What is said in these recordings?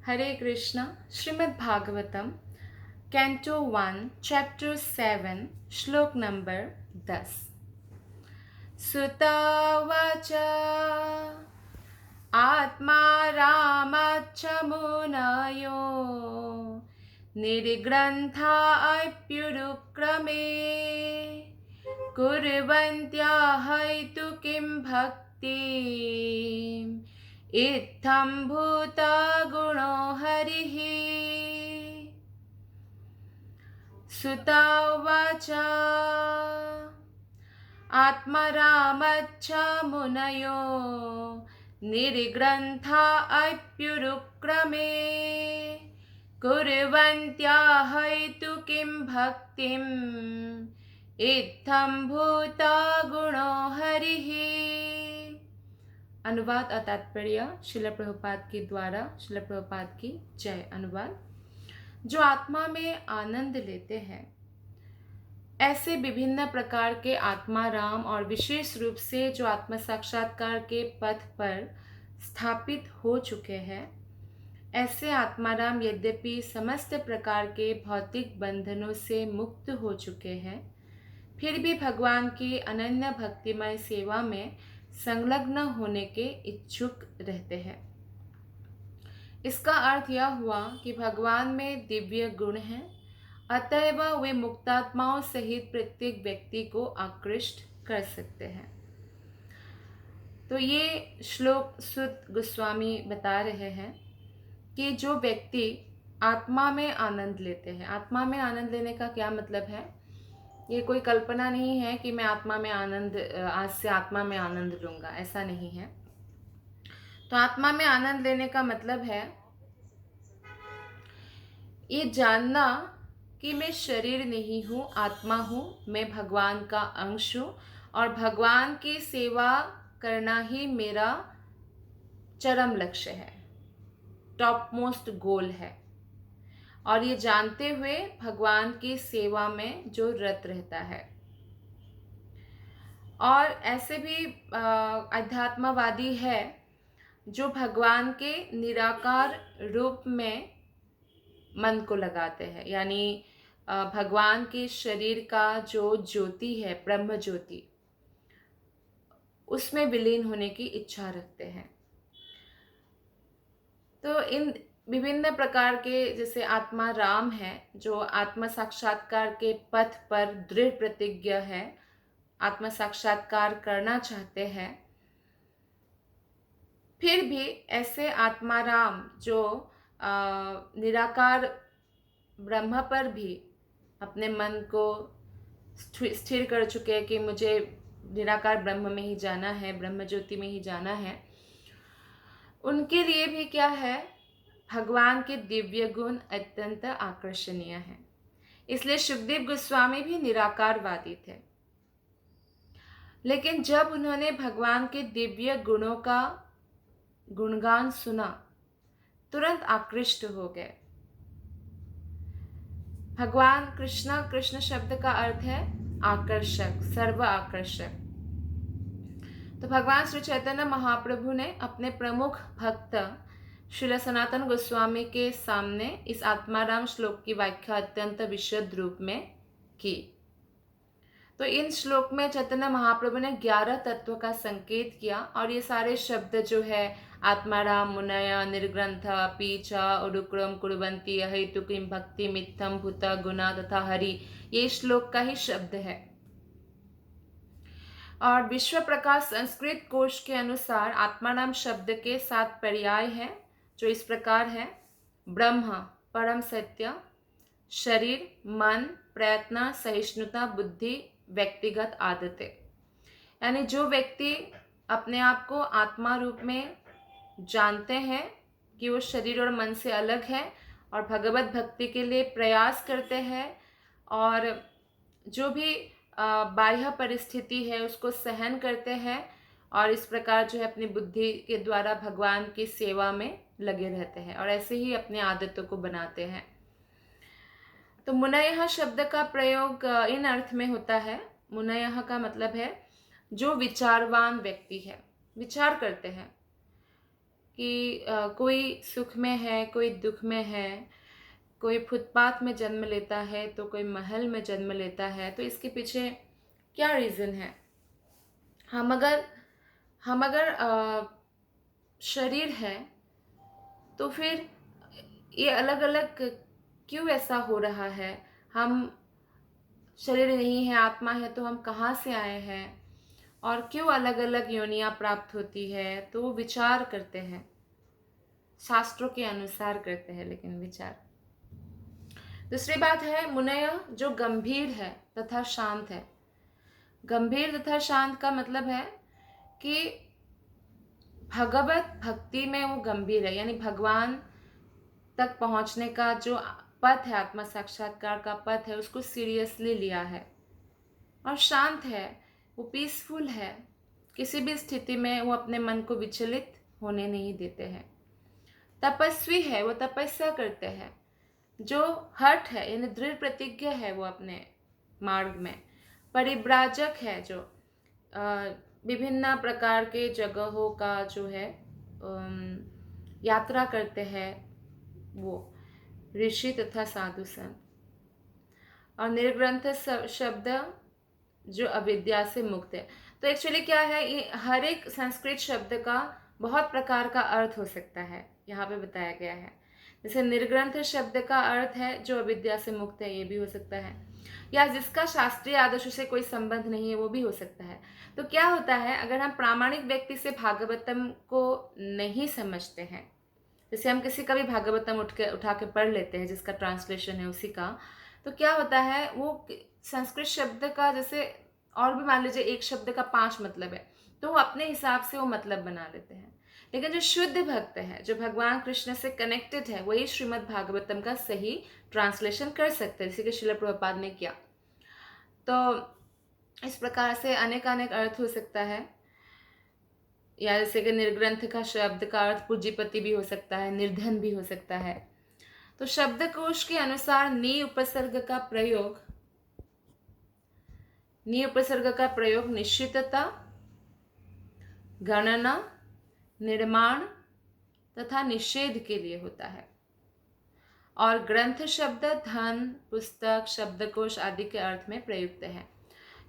हरे Krishna. Shrimad Bhagavatam canto 1 chapter 7 श्लोक number 10। सुतावाच आत्मा रामच्च मुनयो निर्ग्रन्था अप्युरुक्रमे कुर्वन्त्याहैतु किं भक्ति इत्थं भूतगुणो हरिः। सुता उवाच आत्मरामच्च मुनयो निर्ग्रन्था अप्युरुक्रमे कुर्वन्त्याहैतु किं भक्तिम् इत्थं भूतगुणो हरिः। अनुवाद और तात्पर्य श्रील प्रभुपाद के द्वारा। श्रील प्रभुपाद की जय। अनुवाद। जो आत्मा में आनंद लेते हैं, ऐसे विभिन्न प्रकार के आत्मा राम और विशेष रूप से जो आत्म साक्षात्कार के पथ पर स्थापित हो चुके हैं, ऐसे आत्माराम यद्यपि समस्त प्रकार के भौतिक बंधनों से मुक्त हो चुके हैं, फिर भी भगवान की अनन्य भक्तिमय सेवा में संलग्न होने के इच्छुक रहते हैं। इसका अर्थ यह हुआ कि भगवान में दिव्य गुण हैं, अतएव वे मुक्तात्माओं सहित प्रत्येक व्यक्ति को आकृष्ट कर सकते हैं। तो ये श्लोक सुत गोस्वामी बता रहे हैं कि जो व्यक्ति आत्मा में आनंद लेते हैं, आत्मा में आनंद लेने का क्या मतलब है? ये कोई कल्पना नहीं है कि मैं आत्मा में आनंद आज से आत्मा में आनंद लूँगा, ऐसा नहीं है। तो आत्मा में आनंद लेने का मतलब है ये जानना कि मैं शरीर नहीं हूँ, आत्मा हूँ, मैं भगवान का अंश हूँ और भगवान की सेवा करना ही मेरा चरम लक्ष्य है, टॉप मोस्ट गोल है। और ये जानते हुए भगवान की सेवा में जो रत रहता है। और ऐसे भी अध्यात्मवादी है जो भगवान के निराकार रूप में मन को लगाते हैं, यानी भगवान के शरीर का जो ज्योति है, ब्रह्म ज्योति, उसमें विलीन होने की इच्छा रखते हैं। तो इन विभिन्न प्रकार के, जैसे आत्मा राम है जो आत्म साक्षात्कार के पथ पर दृढ़ प्रतिज्ञ है, आत्म साक्षात्कार करना चाहते हैं, फिर भी ऐसे आत्मा राम जो निराकार ब्रह्म पर भी अपने मन को स्थिर कर चुके हैं कि मुझे निराकार ब्रह्म में ही जाना है, ब्रह्म ज्योति में ही जाना है, उनके लिए भी क्या है, भगवान के दिव्य गुण अत्यंत आकर्षणीय हैं। इसलिए सुखदेव गोस्वामी भी निराकारवादी थे, लेकिन जब उन्होंने भगवान के दिव्य गुणों का गुणगान सुना, तुरंत आकृष्ट हो गए। भगवान कृष्ण, कृष्ण शब्द का अर्थ है आकर्षक, सर्व आकर्षक। तो भगवान श्री चैतन्य महाप्रभु ने अपने प्रमुख भक्त श्रील सनातन गोस्वामी के सामने इस आत्माराम श्लोक की व्याख्या अत्यंत विशद रूप में की। तो इन श्लोक में चैतन्य महाप्रभु ने 11 तत्व का संकेत किया, और ये सारे शब्द जो है आत्माराम, मुनय, निर्ग्रंथ, पीछा, उरुक्रम, कुर्वन्ति, हेतु किम भक्ति मित्थम भूत गुना तथा हरि, ये श्लोक का ही शब्द है। और विश्व प्रकाश संस्कृत कोश के अनुसार आत्माराम शब्द के 7 पर्याय हैं, जो इस प्रकार है: ब्रह्म, परम सत्य, शरीर, मन, प्रयत्न, सहिष्णुता, बुद्धि, व्यक्तिगत आदतें। यानी जो व्यक्ति अपने आप को आत्मा रूप में जानते हैं कि वो शरीर और मन से अलग है और भगवत भक्ति के लिए प्रयास करते हैं, और जो भी बाह्य परिस्थिति है उसको सहन करते हैं, और इस प्रकार जो है अपनी बुद्धि के द्वारा भगवान की सेवा में लगे रहते हैं, और ऐसे ही अपनी आदतों को बनाते हैं। तो मुनयः शब्द का प्रयोग इन अर्थ में होता है। मुनयः का मतलब है जो विचारवान व्यक्ति है, विचार करते हैं। कि कोई सुख में है, कोई दुख में है, कोई फुटपाथ में जन्म लेता है तो कोई महल में जन्म लेता है। तो इसके पीछे क्या रीज़न है? हम अगर हम अगर शरीर है तो फिर ये अलग अलग क्यों ऐसा हो रहा है? हम शरीर नहीं है, आत्मा है, तो हम कहाँ से आए हैं और क्यों अलग अलग योनियाँ प्राप्त होती है? तो वो विचार करते हैं, शास्त्रों के अनुसार करते हैं, लेकिन विचार। दूसरी बात है मुनय जो गंभीर है तथा शांत है। गंभीर तथा शांत का मतलब है कि भगवत भक्ति में वो गंभीर है, यानी भगवान तक पहुंचने का जो पथ है, आत्मा साक्षात्कार का पथ है, उसको सीरियसली लिया है। और शांत है, वो पीसफुल है, किसी भी स्थिति में वो अपने मन को विचलित होने नहीं देते हैं। तपस्वी है, वो तपस्या करते हैं। जो हठ है, यानी दृढ़ प्रतिज्ञा है वो अपने मार्ग में। परिव्राजक है, जो विभिन्न प्रकार के जगहों का जो है यात्रा करते हैं, वो ऋषि तथा साधु संत। और निर्ग्रंथ शब्द जो अविद्या से मुक्त है। तो एक्चुअली क्या है, ये हर एक संस्कृत शब्द का बहुत प्रकार का अर्थ हो सकता है, यहाँ पे बताया गया है। जैसे निर्ग्रंथ शब्द का अर्थ है जो अविद्या से मुक्त है, ये भी हो सकता है, या जिसका शास्त्रीय आदर्शों से कोई संबंध नहीं है, वो भी हो सकता है। तो क्या होता है, अगर हम प्रामाणिक व्यक्ति से भागवतम को नहीं समझते हैं, जैसे हम किसी का भी भागवतम उठा के पढ़ लेते हैं जिसका ट्रांसलेशन है उसी का, तो क्या होता है, वो संस्कृत शब्द का जैसे और भी मान लीजिए एक शब्द का 5 मतलब है, तो वो अपने हिसाब से वो मतलब बना लेते हैं। लेकिन जो शुद्ध भक्त है, जो भगवान कृष्ण से कनेक्टेड है, वही श्रीमद् भागवतम का सही ट्रांसलेशन कर सकते हैं, जैसे कि श्रील प्रभुपाद ने किया। तो इस प्रकार से अनेक अनेक अर्थ हो सकता है, या जैसे कि निर्ग्रंथ का शब्द का अर्थ पूंजीपति भी हो सकता है, निर्धन भी हो सकता है। तो शब्दकोश के अनुसार नी उपसर्ग का प्रयोग निश्चितता, गणना, निर्माण तथा निषेध के लिए होता है। और ग्रंथ शब्द धन, पुस्तक, शब्दकोश आदि के अर्थ में प्रयुक्त है।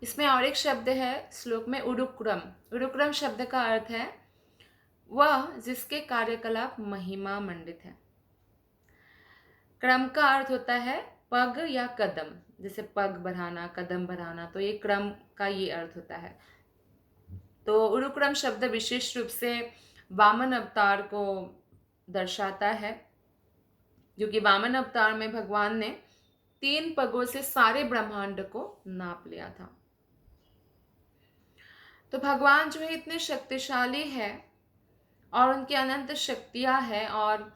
इसमें और एक शब्द है श्लोक में उडुक्रम। उडुक्रम शब्द का अर्थ है वह जिसके कार्यकलाप महिमा मंडित है। क्रम का अर्थ होता है पग या कदम, जैसे पग बढ़ाना, कदम बढ़ाना, तो ये क्रम का ये अर्थ होता है। तो उडुक्रम शब्द विशेष रूप से वामन अवतार को दर्शाता है, क्योंकि वामन अवतार में भगवान ने 3 पगों से सारे ब्रह्मांड को नाप लिया था। तो भगवान जो है इतने शक्तिशाली है और उनकी अनंत शक्तियां हैं, और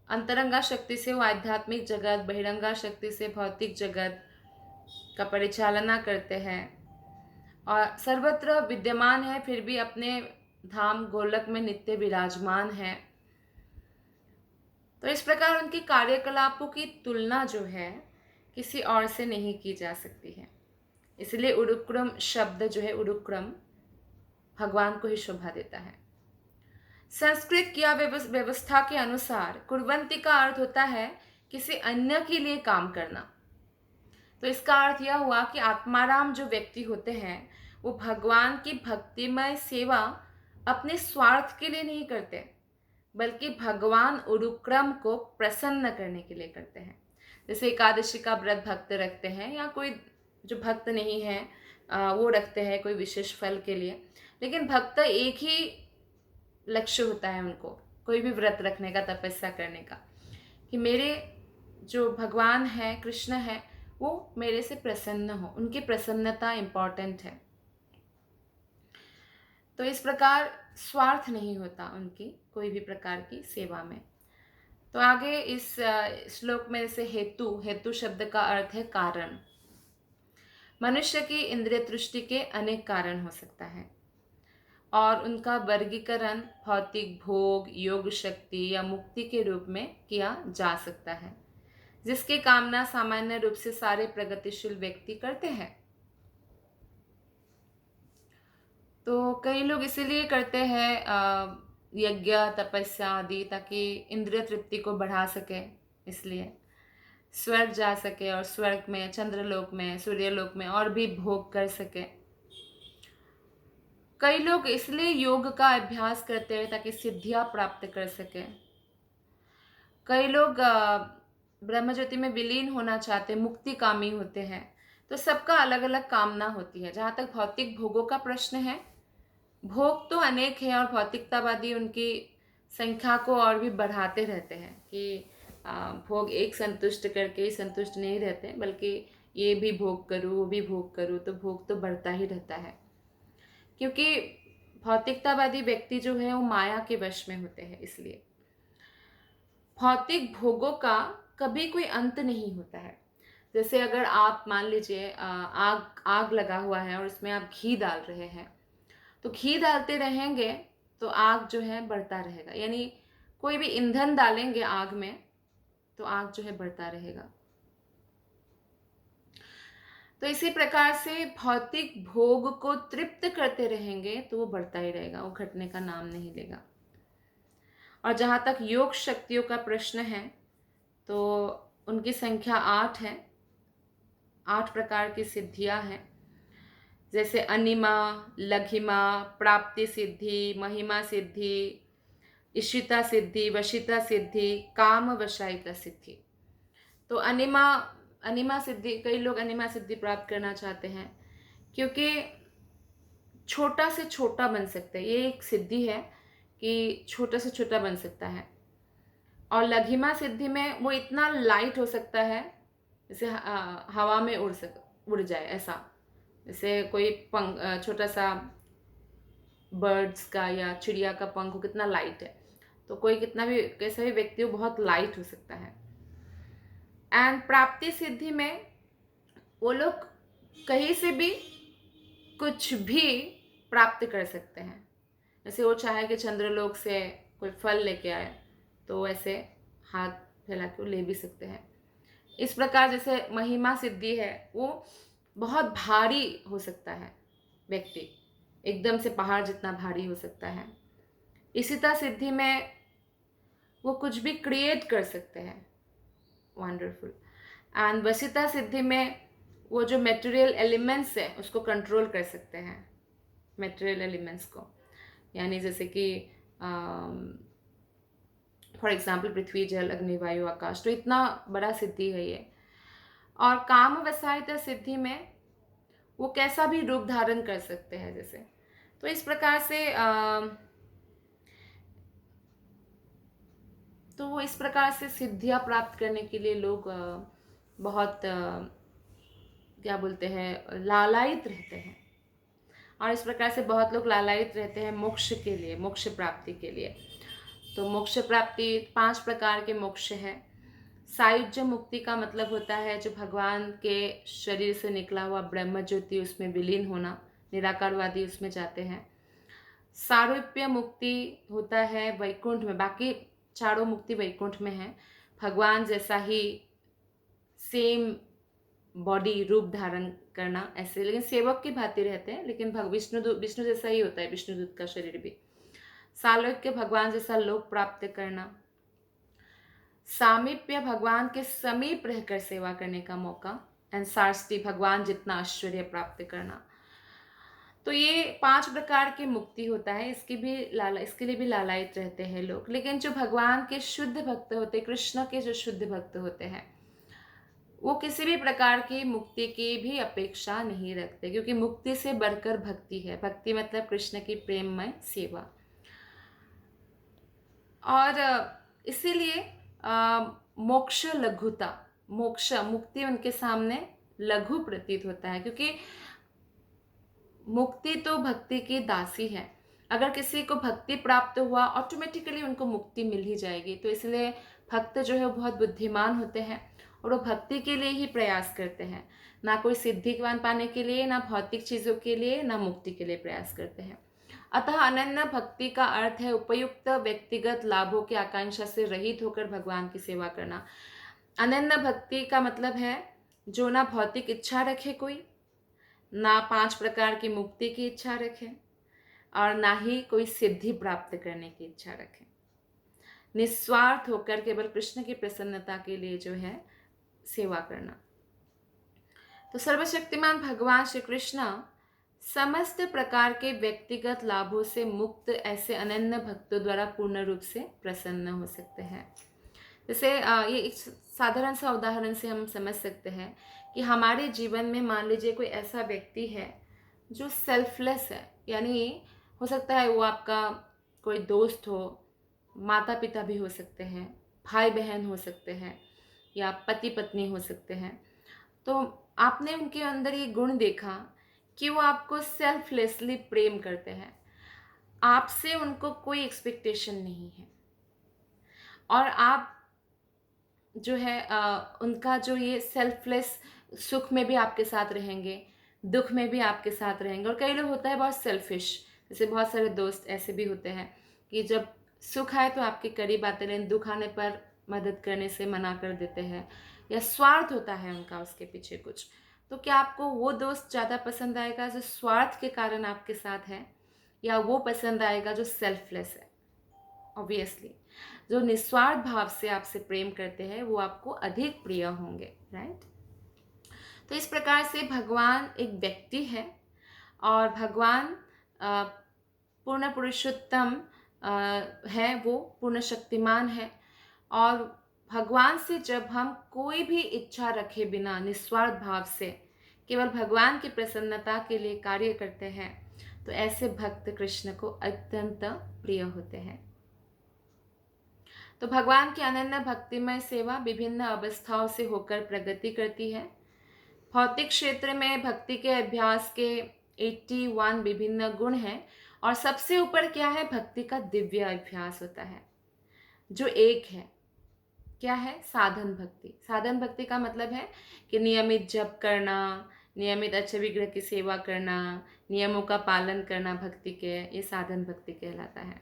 अंतरंगा शक्ति से वो आध्यात्मिक जगत, बहिरंगा शक्ति से भौतिक जगत का परिचालना करते हैं, और सर्वत्र विद्यमान है, फिर भी अपने धाम गोलक में नित्य विराजमान है। तो इस प्रकार उनके कार्यकलापों की तुलना जो है किसी और से नहीं की जा सकती है। इसलिए उडुक्रम शब्द जो है, उडुक्रम भगवान को ही शोभा देता है। संस्कृत की व्यवस्था के अनुसार कुर्वन्ति का अर्थ होता है किसी अन्य के लिए काम करना। तो इसका अर्थ यह हुआ कि आत्माराम जो व्यक्ति होते हैं वो भगवान की भक्तिमय सेवा अपने स्वार्थ के लिए नहीं करते, बल्कि भगवान उडुक्रम को प्रसन्न करने के लिए करते हैं। जैसे एकादशी का व्रत भक्त रखते हैं, या कोई जो भक्त नहीं है वो रखते हैं कोई विशेष फल के लिए, लेकिन भक्त एक ही लक्ष्य होता है उनको, कोई भी व्रत रखने का, तपस्या करने का, कि मेरे जो भगवान है, कृष्ण है, वो मेरे से प्रसन्न हो, उनकी प्रसन्नता इम्पॉर्टेंट है। तो इस प्रकार स्वार्थ नहीं होता उनकी कोई भी प्रकार की सेवा में। तो आगे इस श्लोक में जैसे हेतु शब्द का अर्थ है कारण। मनुष्य की इंद्रिय तृष्टि के अनेक कारण हो सकता है, और उनका वर्गीकरण भौतिक भोग, योग शक्ति या मुक्ति के रूप में किया जा सकता है, जिसकी कामना सामान्य रूप से सारे प्रगतिशील व्यक्ति करते हैं। तो कई लोग इसीलिए करते हैं यज्ञ तपस्या आदि, ताकि इंद्रिय तृप्ति को बढ़ा सके, इसलिए स्वर्ग जा सके और स्वर्ग में, चंद्रलोक में, सूर्यलोक में और भी भोग कर सके। कई लोग इसलिए योग का अभ्यास करते हैं ताकि सिद्धियां प्राप्त कर सके। कई लोग ब्रह्मज्योति में विलीन होना चाहते, मुक्ति कामी होते हैं। तो सबका अलग अलग कामना होती है। जहाँ तक भौतिक भोगों का प्रश्न है, भोग तो अनेक हैं और भौतिकतावादी उनकी संख्या को और भी बढ़ाते रहते हैं कि भोग एक संतुष्ट करके ही संतुष्ट नहीं रहते, बल्कि ये भी भोग करूँ, वो भी भोग करूँ, तो भोग तो बढ़ता ही रहता है। क्योंकि भौतिकतावादी व्यक्ति जो है वो माया के वश में होते हैं। इसलिए भौतिक भोगों का कभी कोई अंत नहीं होता है। जैसे अगर आप मान लीजिए आग लगा हुआ है और उसमें आप घी डाल रहे हैं, तो घी डालते रहेंगे तो आग जो है बढ़ता रहेगा। यानी कोई भी ईंधन डालेंगे आग में तो आग जो है बढ़ता रहेगा। तो इसी प्रकार से भौतिक भोग को तृप्त करते रहेंगे तो वो बढ़ता ही रहेगा, वो घटने का नाम नहीं लेगा। और जहाँ तक योग शक्तियों का प्रश्न है, तो उनकी संख्या 8 है। 8 प्रकार की सिद्धियां हैं, जैसे अनिमा, लघिमा, प्राप्ति सिद्धि, महिमा सिद्धि, इशिता सिद्धि, वशिता सिद्धि, काम वशायिता सिद्धि। तो अनिमा सिद्धि, कई लोग अनिमा सिद्धि प्राप्त करना चाहते हैं क्योंकि छोटा से छोटा बन सकते हैं। ये एक सिद्धि है कि छोटा से छोटा बन सकता है। और लघिमा सिद्धि में वो इतना लाइट हो सकता है जैसे हवा में उड़ जाए, ऐसा। जैसे कोई छोटा सा बर्ड्स का या चिड़िया का पंख कितना लाइट है, तो कोई कितना भी कैसा भी व्यक्ति हो बहुत लाइट हो सकता है। एंड प्राप्ति सिद्धि में वो लोग कहीं से भी कुछ भी प्राप्त कर सकते हैं। जैसे वो चाहे कि चंद्रलोक से कोई फल लेके आए तो ऐसे हाथ फैला के ले भी सकते हैं। इस प्रकार जैसे महिमा सिद्धि है, वो बहुत भारी हो सकता है व्यक्ति, एकदम से पहाड़ जितना भारी हो सकता है। इसिता सिद्धि में वो कुछ भी क्रिएट कर सकते हैं, वंडरफुल। एंड वसिता सिद्धि में वो जो मटेरियल एलिमेंट्स है उसको कंट्रोल कर सकते हैं, मटेरियल एलिमेंट्स को। यानी जैसे कि फॉर एग्जाम्पल पृथ्वी, जल, अग्नि, वायु, आकाश, तो इतना बड़ा सिद्धि है ये। और काम वसायिता सिद्धि में वो कैसा भी रूप धारण कर सकते हैं, जैसे। तो इस प्रकार से सिद्धियां प्राप्त करने के लिए लोग बहुत क्या बोलते हैं, लालायित रहते हैं। और इस प्रकार से बहुत लोग लालायित रहते हैं मोक्ष के लिए, मोक्ष प्राप्ति के लिए। तो मोक्ष प्राप्ति 5 प्रकार के मोक्ष है। सायुज्य मुक्ति का मतलब होता है जो भगवान के शरीर से निकला हुआ ब्रह्म ज्योति, उसमें विलीन होना, निराकारवादी उसमें जाते हैं। सारूप्य मुक्ति होता है वैकुंठ में, बाकी चारों मुक्ति वैकुंठ में है। भगवान जैसा ही सेम बॉडी, रूप धारण करना, ऐसे, लेकिन सेवक की भांति रहते हैं, लेकिन विष्णु जैसा ही होता है विष्णुदूत का शरीर भी। सालोक्य, भगवान जैसा लोक प्राप्त करना। सामीप्य, भगवान के समीप रहकर सेवा करने का मौका। एंड सारस्ती, भगवान जितना ऐश्वर्य प्राप्त करना। तो ये 5 प्रकार की मुक्ति होता है। इसके लिए भी लालायित रहते हैं लोग। लेकिन जो भगवान के शुद्ध भक्त होते, कृष्ण के जो शुद्ध भक्त होते हैं, वो किसी भी प्रकार की मुक्ति की भी अपेक्षा नहीं रखते, क्योंकि मुक्ति से बढ़कर भक्ति है। भक्ति मतलब कृष्ण की प्रेममय सेवा। और इसीलिए मोक्ष लघुता, मुक्ति उनके सामने लघु प्रतीत होता है, क्योंकि मुक्ति तो भक्ति की दासी है। अगर किसी को भक्ति प्राप्त हुआ, ऑटोमेटिकली उनको मुक्ति मिल ही जाएगी। तो इसलिए भक्त जो है वो बहुत बुद्धिमान होते हैं और वो भक्ति के लिए ही प्रयास करते हैं, ना कोई सिद्धि पाने के लिए, ना भौतिक चीज़ों के लिए, ना मुक्ति के लिए प्रयास करते हैं। अतः अनन्य भक्ति का अर्थ है उपयुक्त व्यक्तिगत लाभों की आकांक्षा से रहित होकर भगवान की सेवा करना। अनन्य भक्ति का मतलब है जो ना भौतिक इच्छा रखे कोई, ना 5 प्रकार की मुक्ति की इच्छा रखे, और ना ही कोई सिद्धि प्राप्त करने की इच्छा रखें। निस्वार्थ होकर केवल कृष्ण की प्रसन्नता के लिए जो है सेवा करना। तो सर्वशक्तिमान भगवान श्री कृष्ण समस्त प्रकार के व्यक्तिगत लाभों से मुक्त ऐसे अनन्य भक्तों द्वारा पूर्ण रूप से प्रसन्न हो सकते हैं। जैसे ये एक साधारण सा उदाहरण से हम समझ सकते हैं कि हमारे जीवन में मान लीजिए कोई ऐसा व्यक्ति है जो सेल्फलेस है, यानी हो सकता है वो आपका कोई दोस्त हो, माता पिता भी हो सकते हैं, भाई बहन हो सकते हैं, या पति पत्नी हो सकते हैं। तो आपने उनके अंदर ये गुण देखा कि वो आपको सेल्फलेसली प्रेम करते हैं, आपसे उनको कोई एक्सपेक्टेशन नहीं है, और आप जो है उनका जो ये सेल्फलेस, सुख में भी आपके साथ रहेंगे, दुख में भी आपके साथ रहेंगे। और कई लोग होता है बहुत सेल्फिश, जैसे बहुत सारे दोस्त ऐसे भी होते हैं कि जब सुख आए तो आपके करीब आते, लेकिन दुख आने पर मदद करने से मना कर देते हैं, या स्वार्थ होता है उनका उसके पीछे कुछ। तो क्या आपको वो दोस्त ज़्यादा पसंद आएगा जो स्वार्थ के कारण आपके साथ है, या वो पसंद आएगा जो सेल्फलेस है? ऑब्वियसली जो निस्वार्थ भाव से आपसे प्रेम करते हैं वो आपको अधिक प्रिय होंगे, राइट? तो इस प्रकार से भगवान एक व्यक्ति है, और भगवान पूर्ण पुरुषोत्तम है, वो पूर्ण शक्तिमान है। और भगवान से जब हम कोई भी इच्छा रखे बिना निस्वार्थ भाव से केवल भगवान की प्रसन्नता के लिए कार्य करते हैं, तो ऐसे भक्त कृष्ण को अत्यंत प्रिय होते हैं। तो भगवान की अनन्य भक्तिमय सेवा विभिन्न अवस्थाओं से होकर प्रगति करती है। भौतिक क्षेत्र में भक्ति के अभ्यास के 81 विभिन्न गुण हैं, और सबसे ऊपर क्या है, भक्ति का दिव्य अभ्यास होता है जो एक है। क्या है? साधन भक्ति। साधन भक्ति का मतलब है कि नियमित जप करना, नियमित अच्छे विग्रह की सेवा करना, नियमों का पालन करना भक्ति के, ये साधन भक्ति कहलाता है।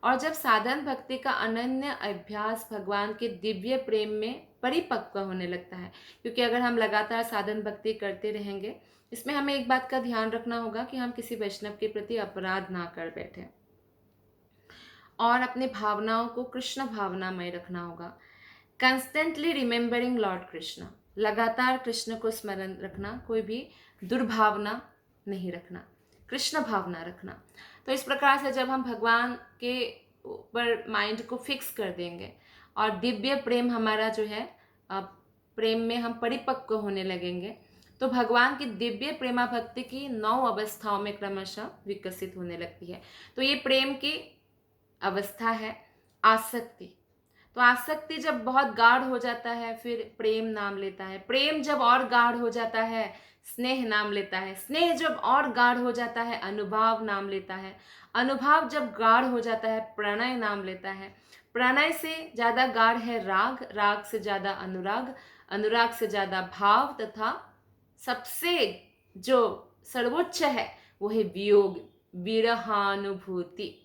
और जब साधन भक्ति का अनन्य अभ्यास भगवान के दिव्य प्रेम में परिपक्व होने लगता है, क्योंकि अगर हम लगातार साधन भक्ति करते रहेंगे, इसमें हमें एक बात का ध्यान रखना होगा कि हम किसी वैष्णव के प्रति अपराध ना कर बैठे, और अपनी भावनाओं को कृष्ण भावनामय रखना होगा। कंस्टेंटली रिमेंबरिंग लॉर्ड कृष्ण, लगातार कृष्ण को स्मरण रखना, कोई भी दुर्भावना नहीं रखना, कृष्ण भावना रखना। तो इस प्रकार से जब हम भगवान के ऊपर माइंड को फिक्स कर देंगे और दिव्य प्रेम हमारा जो है प्रेम में हम परिपक्व होने लगेंगे, तो भगवान की दिव्य प्रेमा भक्ति की 9 अवस्थाओं में क्रमशः विकसित होने लगती है। तो ये प्रेम की अवस्था है आसक्ति। तो आसक्ति जब बहुत गाढ़ हो जाता है फिर प्रेम नाम लेता है, प्रेम जब और गाढ़ हो जाता है स्नेह नाम लेता है, स्नेह जब और गाढ़ हो जाता है अनुभाव नाम लेता है, अनुभाव जब गाढ़ हो जाता है प्रणय नाम लेता है, प्रणय से ज़्यादा गाढ़ है राग, राग से ज़्यादा अनुराग, अनुराग से ज़्यादा भाव, तथा सबसे जो सर्वोच्च है वो है वियोग, विरहानुभूति।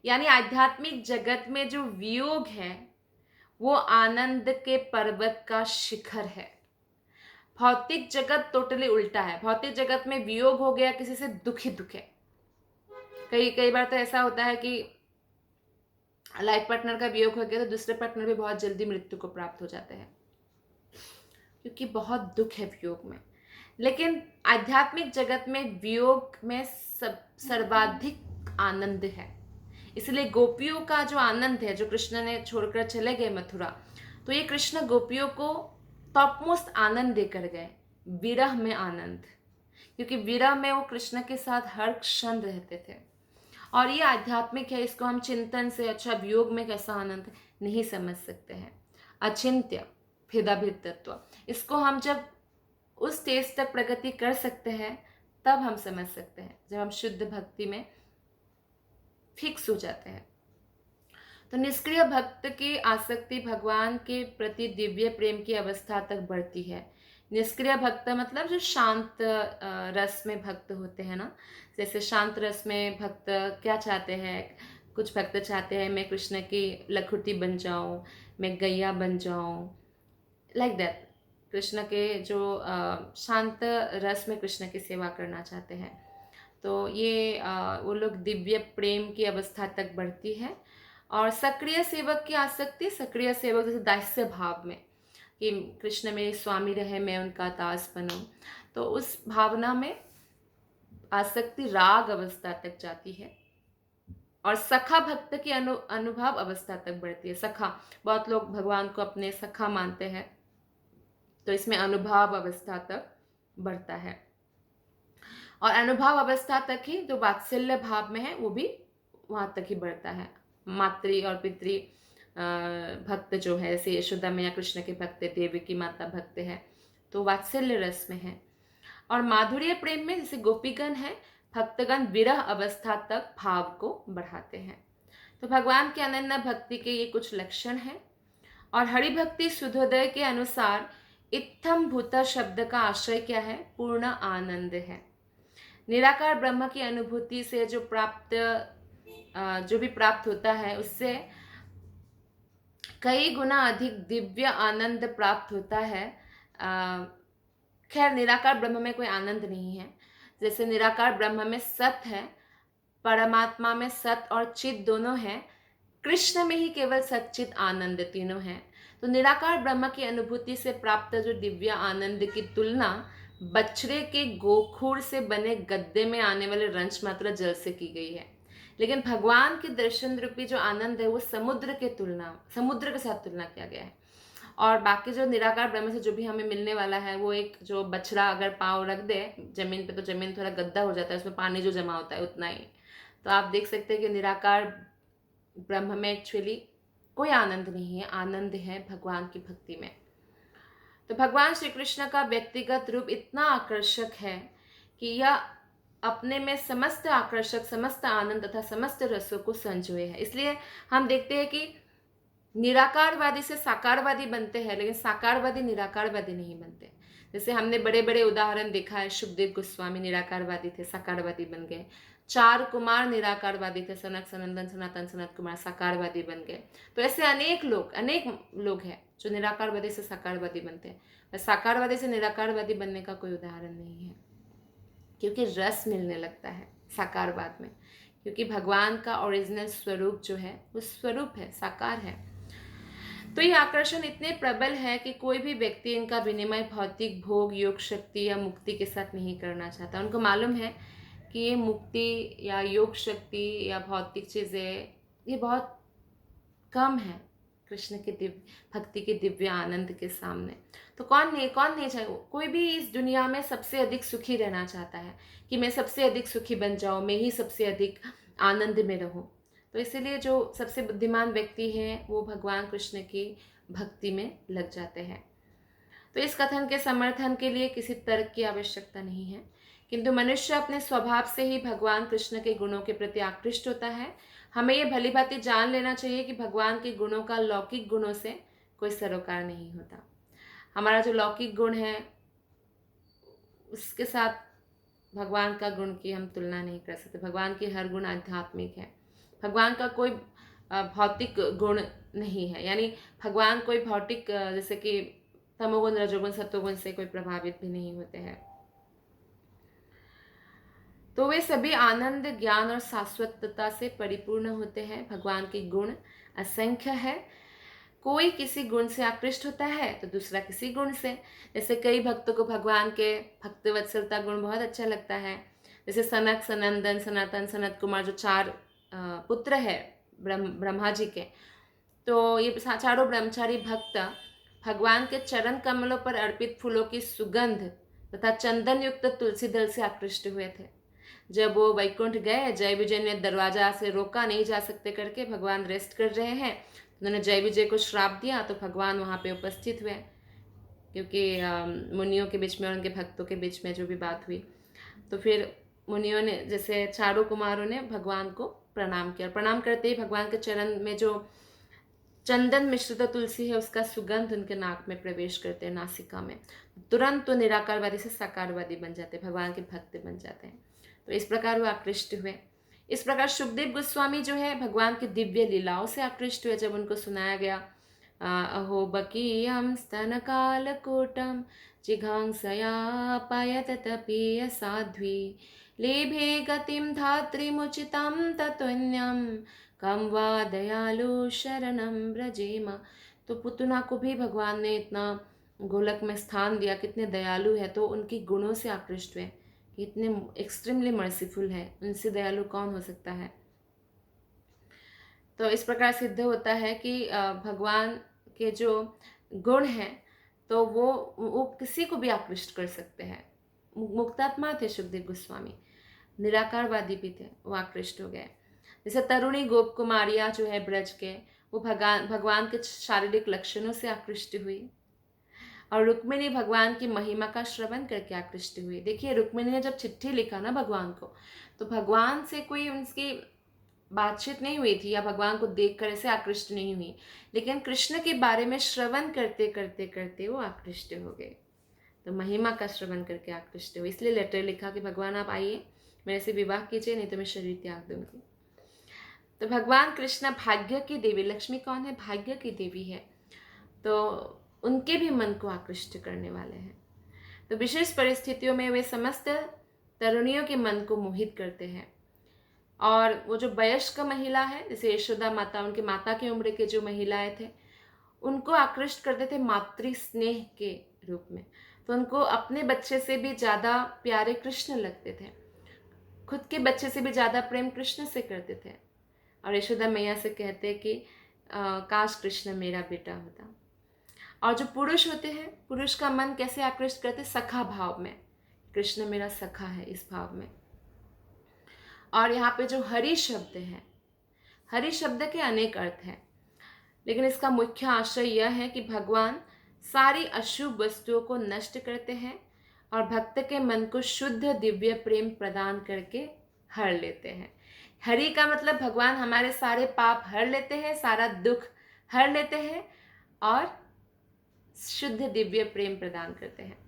यानी आध्यात्मिक जगत में जो वियोग है वो आनंद के पर्वत का शिखर है। भौतिक जगत टोटली उल्टा है। भौतिक जगत में वियोग हो गया किसी से, दुखी दुख है। कई बार तो ऐसा होता है कि लाइफ पार्टनर का वियोग हो गया तो दूसरे पार्टनर भी बहुत जल्दी मृत्यु को प्राप्त हो जाते हैं, क्योंकि बहुत दुख है वियोग में। लेकिन आध्यात्मिक जगत में वियोग में सर्वाधिक आनंद है। इसलिए गोपियों का जो आनंद है, जो कृष्ण ने छोड़कर चले गए मथुरा, तो ये कृष्ण गोपियों को टॉपमोस्ट आनंद देकर गए, विरह में आनंद, क्योंकि विरह में वो कृष्ण के साथ हर क्षण रहते थे। और ये आध्यात्मिक है, इसको हम चिंतन से अच्छा वियोग में कैसा आनंद नहीं समझ सकते हैं। अचिंत्य भेदाभेद तत्व, इसको हम जब उस स्टेज तक प्रगति कर सकते हैं तब हम समझ सकते हैं, जब हम शुद्ध भक्ति में फिक्स हो जाते हैं। तो निष्क्रिय भक्त की आसक्ति भगवान के प्रति दिव्य प्रेम की अवस्था तक बढ़ती है। निष्क्रिय भक्त मतलब जो शांत रस में भक्त होते हैं ना, जैसे शांत रस में भक्त क्या चाहते हैं, कुछ भक्त चाहते हैं मैं कृष्ण की लखुटी बन जाऊं, मैं गैया बन जाऊं, लाइक दैट। कृष्ण के जो शांत रस में कृष्ण की सेवा करना चाहते हैं। तो ये वो लोग दिव्य प्रेम की अवस्था तक बढ़ती है। और सक्रिय सेवक की आसक्ति, सक्रिय सेवक जैसे दास्य भाव में कि कृष्ण मेरे स्वामी रहे, मैं उनका दास बनूं, तो उस भावना में आसक्ति राग अवस्था तक जाती है। और सखा भक्त की अनुभव अवस्था तक बढ़ती है। सखा, बहुत लोग भगवान को अपने सखा मानते हैं, तो इसमें अनुभव अवस्था तक बढ़ता है। और अनुभव अवस्था तक ही जो वात्सल्य भाव में है वो भी वहां तक ही बढ़ता है। मातृ और पितृ भक्त जो है, जैसे यशोदा मैया कृष्ण के भक्त, देवी की माता भक्त है, तो वात्सल्य रस में है। और माधुर्य प्रेम में जैसे गोपीगण है, भक्तगण विरह अवस्था तक भाव को बढ़ाते हैं। तो भगवान के अनन्य भक्ति के ये कुछ लक्षण हैं। और हरिभक्ति शुद्धोदय के अनुसार इत्थम भूत शब्द का आशय क्या है? पूर्ण आनंद है। निराकार ब्रह्म की अनुभूति से जो भी प्राप्त होता है, उससे कई गुना अधिक दिव्य आनंद प्राप्त होता है। खैर, निराकार ब्रह्म में कोई आनंद नहीं है। जैसे निराकार ब्रह्म में सत है, परमात्मा में सत और चित दोनों हैं, कृष्ण में ही केवल सच्चित आनंद तीनों हैं। तो निराकार ब्रह्म की अनुभूति से प्राप्त जो दिव्य आनंद की तुलना बछड़े के गोखूर से बने गद्दे में आने वाले रंच मात्र जल से की गई है। लेकिन भगवान के दर्शन रूपी जो आनंद है वो समुद्र के साथ तुलना किया गया है। और बाकी जो निराकार ब्रह्म से जो भी हमें मिलने वाला है, वो एक जो बछड़ा अगर पाँव रख दे जमीन पे तो जमीन थोड़ा गद्दा हो जाता है, उसमें पानी जो जमा होता है उतना ही। तो आप देख सकते हैं कि निराकार ब्रह्म में एक्चुअली कोई आनंद नहीं है, आनंद है भगवान की भक्ति में। तो भगवान श्री कृष्ण का व्यक्तिगत रूप इतना आकर्षक है कि यह अपने में समस्त आकर्षक, समस्त आनंद तथा समस्त रसों को संजोए है। इसलिए हम देखते हैं कि निराकारवादी से साकारवादी बनते हैं, लेकिन साकारवादी निराकारवादी नहीं बनते। जैसे हमने बड़े बड़े उदाहरण देखा है, शुकदेव गोस्वामी निराकारवादी थे, साकारवादी बन गए। 4 कुमार निराकारवादी थे, सनक, सनंदन, सनातन, सनत कुमार साकारवादी बन गए। तो ऐसे अनेक लोग हैं जो निराकारवादी से साकारवादी बनते हैं। साकारवादी से निराकारवादी बनने का कोई उदाहरण नहीं है, क्योंकि रस मिलने लगता है साकारवाद में, क्योंकि भगवान का ओरिजिनल स्वरूप जो है वो स्वरूप है, साकार है। तो ये आकर्षण इतने प्रबल है कि कोई भी व्यक्ति इनका विनिमय भौतिक भोग, योग शक्ति या मुक्ति के साथ नहीं करना चाहता। उनको मालूम है कि ये मुक्ति या योग शक्ति या भौतिक चीज़ें ये बहुत कम है कृष्ण के दिव्य भक्ति के दिव्य आनंद के सामने। तो कौन नहीं चाहे, कोई भी इस दुनिया में सबसे अधिक सुखी रहना चाहता है कि मैं सबसे अधिक सुखी बन जाऊं, मैं ही सबसे अधिक आनंद में रहूं। तो इसीलिए जो सबसे बुद्धिमान व्यक्ति हैं वो भगवान कृष्ण की भक्ति में लग जाते हैं। तो इस कथन के समर्थन के लिए किसी तर्क की आवश्यकता नहीं है, किंतु मनुष्य अपने स्वभाव से ही भगवान कृष्ण के गुणों के प्रति आकृष्ट होता है। हमें ये भली भांति जान लेना चाहिए कि भगवान के गुणों का लौकिक गुणों से कोई सरोकार नहीं होता। हमारा जो लौकिक गुण है उसके साथ भगवान का गुण की हम तुलना नहीं कर सकते। भगवान के हर गुण आध्यात्मिक है। भगवान का कोई भौतिक गुण नहीं है, यानी भगवान कोई भौतिक जैसे कि तमोगुण, रजोगुण, सत्वगुण से कोई प्रभावित भी नहीं होते हैं। तो वे सभी आनंद, ज्ञान और शाश्वतता से परिपूर्ण होते हैं। भगवान के गुण असंख्य है। कोई किसी गुण से आकृष्ट होता है तो दूसरा किसी गुण से। जैसे कई भक्तों को भगवान के भक्तवत्सलता गुण बहुत अच्छा लगता है। जैसे सनक, सनंदन, सनातन, सनत कुमार जो 4 पुत्र है ब्रह्मा जी के, तो ये चारों ब्रह्मचारी भक्त भगवान के चरण कमलों पर अर्पित फूलों की सुगंध तथा चंदन युक्त तुलसी दल से आकृष्ट हुए थे। जब वो वैकुंठ गए, जय विजय ने दरवाजा से रोका, नहीं जा सकते करके, भगवान रेस्ट कर रहे हैं, उन्होंने जय विजय को श्राप दिया, तो भगवान वहाँ पे उपस्थित हुए, क्योंकि मुनियों के बीच में और उनके भक्तों के बीच में जो भी बात हुई, तो फिर मुनियों ने, जैसे चारों कुमारों ने भगवान को प्रणाम किया। प्रणाम करते ही भगवान के चरण में जो चंदन मिश्रित तुलसी है उसका सुगंध उनके नाक में प्रवेश करते हैं, नासिका में। तुरंत तो निराकारवादी से साकारवादी बन जाते हैं, भगवान के भक्त बन जाते हैं। तो इस प्रकार वो आकृष्ट हुए। इस प्रकार शुकदेव गोस्वामी जो है भगवान की दिव्य लीलाओं से आकृष्ट हुए। जब उनको सुनाया गया अहो बकीयम स्तन काल कोटम जिघांसया पायत तपीय साध्वी लेभे गतिं धात्रीमुचितं ततुन्यं कं वा दयालु शरणं व्रजेम। तो पुतना को भी भगवान ने इतना गोलक में स्थान दिया, कितने दयालु है, तो उनकी गुणों से आकृष्ट हुए कि इतने एक्सट्रीमली मर्सीफुल है, उनसे दयालु कौन हो सकता है। तो इस प्रकार सिद्ध होता है कि भगवान के जो गुण हैं तो वो किसी को भी आकृष्ट कर सकते हैं। मुक्तात्मा थे सुखदेव गोस्वामी, निराकारवादी भी थे, वो आकृष्ट हो गए। जैसे तरुणी गोप कुमारियाँ जो है ब्रज के, वो भगवान के शारीरिक लक्षणों से आकृष्ट हुई, और रुक्मिणी भगवान की महिमा का श्रवण करके आकृष्ट हुई। देखिए रुक्मिणी ने जब चिट्ठी लिखा ना भगवान को, तो भगवान से कोई उनकी बातचीत नहीं हुई थी या भगवान को देखकर ऐसे आकृष्ट नहीं हुई, लेकिन कृष्ण के बारे में श्रवण करते करते करते वो आकृष्ट हो गए। तो महिमा का श्रवण करके आकृष्ट हुए, इसलिए लेटर लिखा कि भगवान आप आइए, मेरे से विवाह कीजिए, नहीं तो मैं शरीर त्याग दूंगी। तो भगवान कृष्ण भाग्य की देवी, लक्ष्मी कौन है? भाग्य की देवी है, तो उनके भी मन को आकृष्ट करने वाले हैं। तो विशेष परिस्थितियों में वे समस्त तरुणियों के मन को मोहित करते हैं। और वो जो वयस्क महिला है, जैसे यशोदा माता, उनके माता की उम्र के जो महिलाएं थे, उनको आकृष्ट करते थे मातृ स्नेह के रूप में। तो उनको अपने बच्चे से भी ज़्यादा प्यारे कृष्ण लगते थे, खुद के बच्चे से भी ज़्यादा प्रेम कृष्ण से करते थे। और यशोदा मैया से कहते कि काश कृष्ण मेरा बेटा होता। और जो पुरुष होते हैं, पुरुष का मन कैसे आकृष्ट करते? सखा भाव में, कृष्ण मेरा सखा है, इस भाव में। और यहाँ पे जो हरि शब्द है, हरि शब्द के अनेक अर्थ हैं, लेकिन इसका मुख्य आशय यह है कि भगवान सारी अशुभ वस्तुओं को नष्ट करते हैं और भक्त के मन को शुद्ध दिव्य प्रेम प्रदान करके हर लेते हैं। हरि का मतलब भगवान हमारे सारे पाप हर लेते हैं, सारा दुख हर लेते हैं और शुद्ध दिव्य प्रेम प्रदान करते हैं।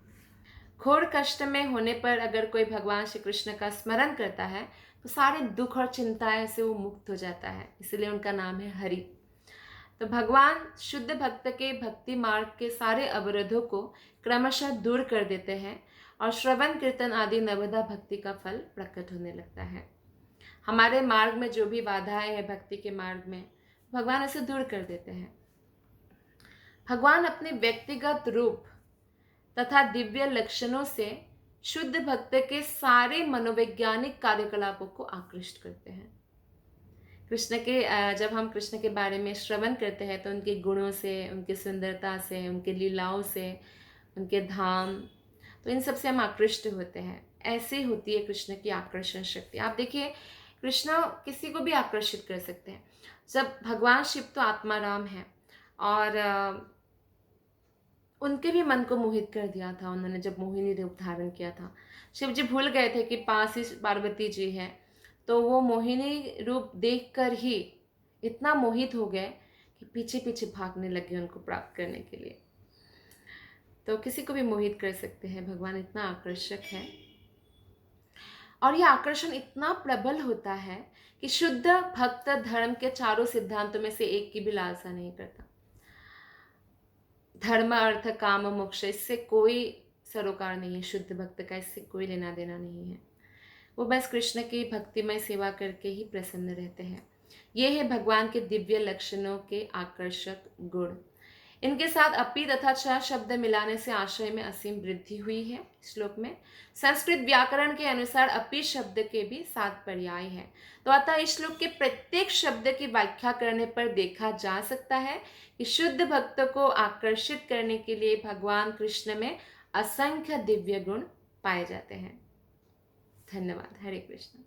घोर कष्ट में होने पर अगर कोई भगवान श्री कृष्ण का स्मरण करता है तो सारे दुख और चिंताएं से वो मुक्त हो जाता है, इसलिए उनका नाम है हरि। तो भगवान शुद्ध भक्त के भक्ति मार्ग के सारे अवरोधों को क्रमशः दूर कर देते हैं और श्रवण कीर्तन आदि नवदा भक्ति का फल प्रकट होने लगता है। हमारे मार्ग में जो भी बाधाएं हैं भक्ति के मार्ग में, भगवान इसे दूर कर देते हैं। भगवान अपने व्यक्तिगत रूप तथा दिव्य लक्षणों से शुद्ध भक्त के सारे मनोवैज्ञानिक कार्यकलापों को आकृष्ट करते हैं। कृष्ण के जब हम कृष्ण के बारे में श्रवण करते हैं तो उनके गुणों से, उनकी सुंदरता से, उनके लीलाओं से, उनके धाम, तो इन सब से हम आकृष्ट होते हैं। ऐसे होती है कृष्ण की आकर्षण शक्ति। आप देखिए कृष्ण किसी को भी आकर्षित कर सकते हैं। जब भगवान शिव तो आत्मा राम है और उनके भी मन को मोहित कर दिया था उन्होंने जब मोहिनी रूप धारण किया था। शिव जी भूल गए थे कि पास ही पार्वती जी हैं, तो वो मोहिनी रूप देखकर ही इतना मोहित हो गए कि पीछे पीछे भागने लगे उनको प्राप्त करने के लिए। तो किसी को भी मोहित कर सकते हैं, भगवान इतना आकर्षक है। और यह आकर्षण इतना प्रबल होता है कि शुद्ध भक्त धर्म के चारों सिद्धांतों में से एक की भी लालसा नहीं करता। धर्म अर्थ काम मोक्ष, इससे कोई सरोकार नहीं है। शुद्ध भक्त का इससे कोई लेना देना नहीं है। वो बस कृष्ण की भक्तिमय सेवा करके ही प्रसन्न रहते हैं। ये है भगवान के दिव्य लक्षणों के आकर्षक गुण। इनके साथ अपि तथा च शब्द मिलाने से आशय में असीम वृद्धि हुई है। श्लोक में संस्कृत व्याकरण के अनुसार अपि शब्द के भी 7 पर्याय हैं। तो अतः इस श्लोक के प्रत्येक शब्द की व्याख्या करने पर देखा जा सकता है कि शुद्ध भक्त को आकर्षित करने के लिए भगवान कृष्ण में असंख्य दिव्य गुण पाए जाते हैं। धन्यवाद। हरे कृष्ण।